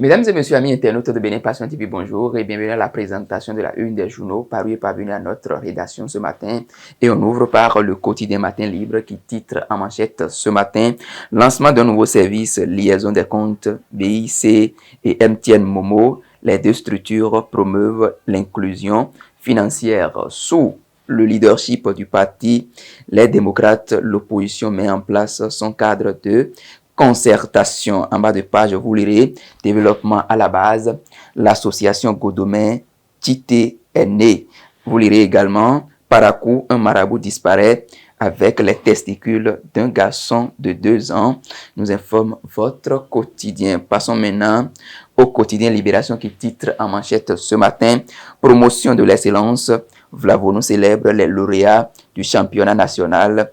Mesdames et messieurs, amis internautes de Bénin Passion TV, bonjour et bienvenue à la présentation de la une des journaux parus et parvenus à notre rédaction ce matin. Et on ouvre par le quotidien Matin Libre qui titre en manchette ce matin « Lancement d'un nouveau service, liaison des comptes BIC et MTN Momo. Les deux structures promeuvent l'inclusion financière sous le leadership du parti. Les démocrates, l'opposition met en place son cadre de concertation. En bas de page, vous lirez développement à la base, l'association Godomain, Tité est né. Vous lirez également par à coup, un marabout disparaît avec les testicules d'un garçon de 2 ans. Nous informe votre quotidien. Passons maintenant au quotidien Libération qui titre en manchette ce matin promotion de l'excellence. Vlavono célèbre les lauréats du championnat national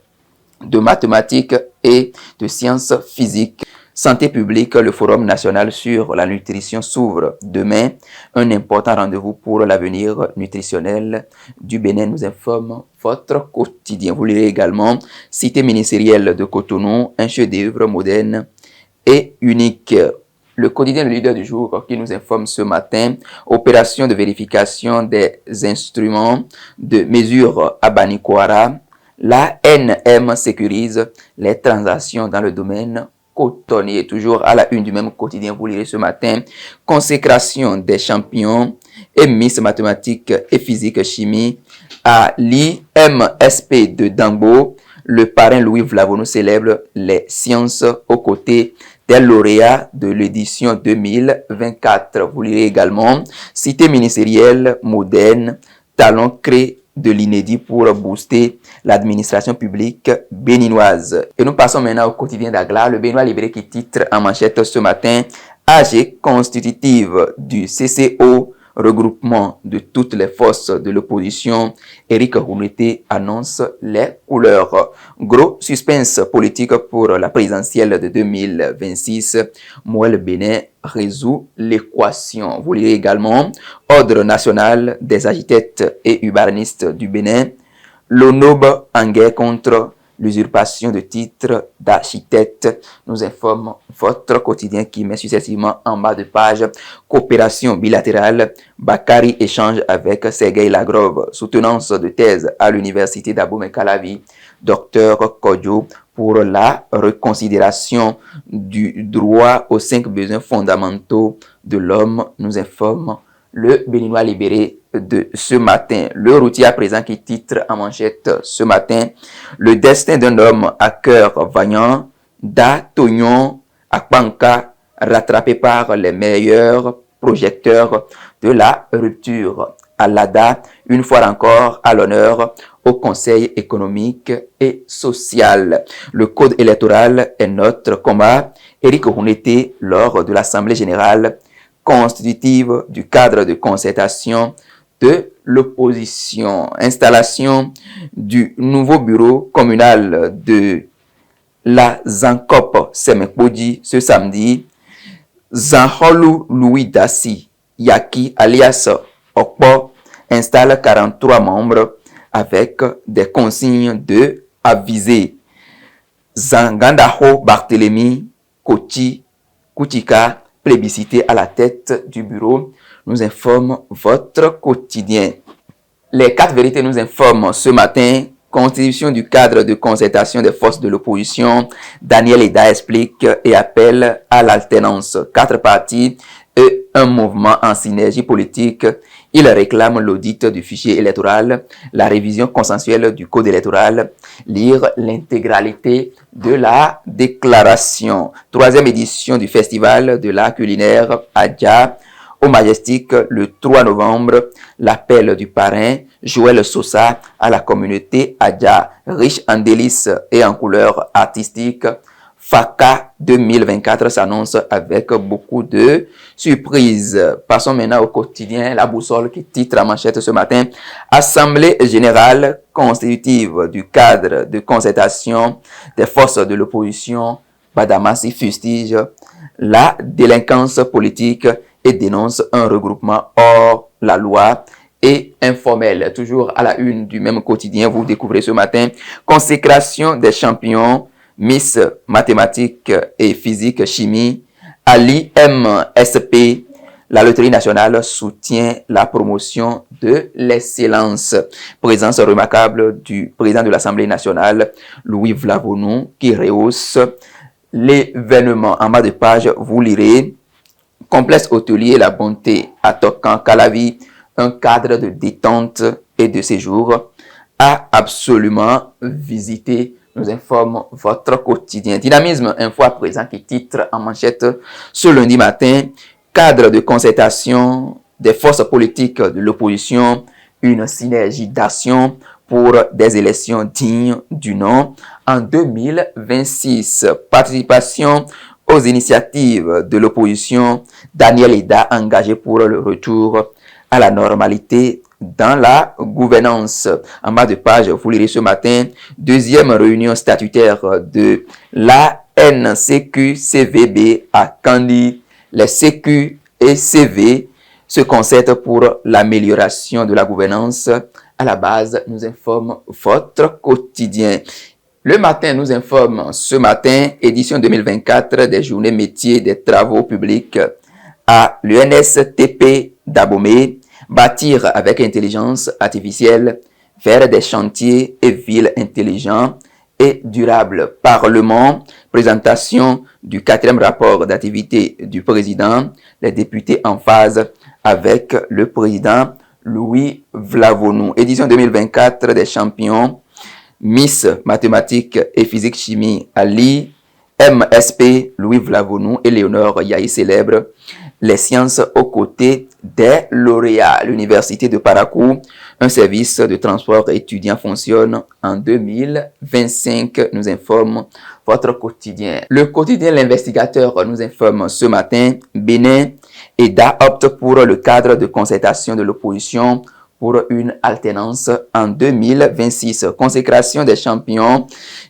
de mathématiques et de sciences physiques. Santé publique, le Forum national sur la nutrition s'ouvre demain. Un important rendez-vous pour l'avenir nutritionnel du Bénin, nous informe votre quotidien. Vous lirez également Cité ministérielle de Cotonou, un chef-d'œuvre moderne et unique. Le quotidien Le Leader du jour qui nous informe ce matin, opération de vérification des instruments de mesure à Banikwara. La NM sécurise les transactions dans le domaine cotonnier. Toujours à la une du même quotidien, vous lirez ce matin, consécration des champions et Miss mathématiques et physique chimie à l'IMSP de Dambo. Le parrain Louis Vlavono célèbre les sciences aux côtés des lauréats de l'édition 2024. Vous lirez également cité ministérielle moderne, talent créé de l'inédit pour booster l'administration publique béninoise. Et nous passons maintenant au quotidien d'Agla, le Béninois libéré qui titre en manchette ce matin AG constitutive du CCO, regroupement de toutes les forces de l'opposition. Éric Rouleté annonce les couleurs. Gros suspense politique pour la présidentielle de 2026. Moël Bénin résout l'équation. Vous lirez également Ordre national des architectes et urbanistes du Bénin. L'ONOB en guerre contre l'usurpation de titres d'architecte, nous informe votre quotidien qui met successivement en bas de page coopération bilatérale. Bakary échange avec Sergei Lavrov, soutenance de thèse à l'université d'Abomey-Calavi. Docteur Kodjo pour la reconsidération du droit aux 5 besoins fondamentaux de l'homme, nous informe le Béninois libéré de ce matin. Le routier à présent qui titre en manchette ce matin le destin d'un homme à cœur vaillant, d'Atognon à Panka, rattrapé par les meilleurs projecteurs de la rupture. Alada, une fois encore à l'honneur au Conseil économique et social. Le code électoral est notre combat. Éric Rouleté lors de l'Assemblée générale constitutive du cadre de concertation de l'opposition. Installation du nouveau bureau communal de la Zankop Semekpodi ce samedi. Zanholou Louis Dassi Yaki alias Okpo installe 43 membres avec des consignes de aviser. Zangandaho Barthélemy Koti Koutika plébiscité à la tête du bureau, nous informe votre quotidien. Les 4 vérités nous informent ce matin. Constitution du cadre de concertation des forces de l'opposition. Daniel Eda explique et appelle à l'alternance. 4 partis et un mouvement en synergie politique. Il réclame l'audit du fichier électoral, la révision consensuelle du code électoral, lire l'intégralité de la déclaration. 3e édition du festival de l'art culinaire Adja au Majestic le 3 novembre. L'appel du parrain Joël Sosa à la communauté Adja, riche en délices et en couleurs artistiques. FACA 2024 s'annonce avec beaucoup de surprises. Passons maintenant au quotidien La Boussole qui titre en manchette ce matin Assemblée générale constitutive du cadre de concertation des forces de l'opposition. Badamassi fustige la délinquance politique et dénonce un regroupement hors la loi et informel. Toujours à la une du même quotidien, vous découvrez ce matin consécration des champions Miss mathématiques et physique chimie À l'IMSP, la Loterie nationale soutient la promotion de l'excellence. Présence remarquable du président de l'Assemblée nationale, Louis Vlavonou, qui rehausse l'événement. En bas de page, vous lirez complexe hôtelier La Bonté à Tocan, Calavi, un cadre de détente et de séjour à absolument visiter, nous informe votre quotidien. Dynamisme Info à présent qui titre en manchette ce lundi matin, cadre de concertation des forces politiques de l'opposition, une synergie d'action pour des élections dignes du nom en 2026. Participation aux initiatives de l'opposition, Daniel Eda engagé pour le retour à la normalité dans la gouvernance. En bas de page, vous lirez ce matin, deuxième réunion statutaire de l'ANCQ-CVB à Candie. Les CQ et CV se concertent pour l'amélioration de la gouvernance. À la base, nous informe votre quotidien. Le matin nous informe ce matin, édition 2024 des journées métiers des travaux publics à l'UNSTP d'Abomey, bâtir avec intelligence artificielle vers des chantiers et villes intelligents et durables. Parlement, présentation du 4e rapport d'activité du président, les députés en phase avec le président Louis Vlavonou. Édition 2024 des champions Miss Mathématiques et Physique Chimie à l'IMSP, Louis Vlavonou et Léonore Yahi célèbrent les sciences aux côtés des lauréats. L'Université de Parakou, un service de transport étudiant fonctionne en 2025, nous informe votre quotidien. Le quotidien L'Investigateur nous informe ce matin, Bénin, EDA opte pour le cadre de concertation de l'opposition pour une alternance en 2026. Consécration des champions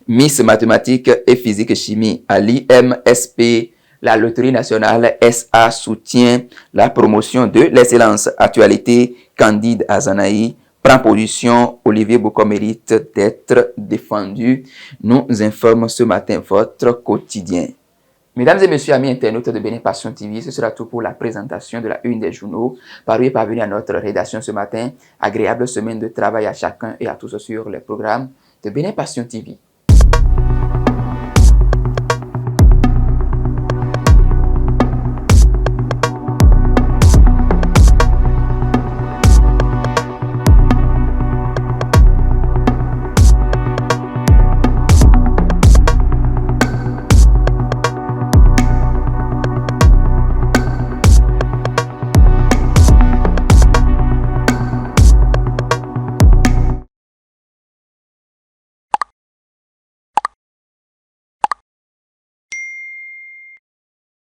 Miss Mathématiques et Physique Chimie à l'IMSP. La Loterie nationale SA soutient la promotion de l'excellence. Actualité, Candide Azanaï prend position. Olivier Boucault mérite d'être défendu. Nous informe ce matin votre quotidien. Mesdames et messieurs, amis internautes de Bénin Passion TV, ce sera tout pour la présentation de la une des journaux paru et parvenu à notre rédaction ce matin. Agréable semaine de travail à chacun et à tous sur les programmes de Bénin Passion TV.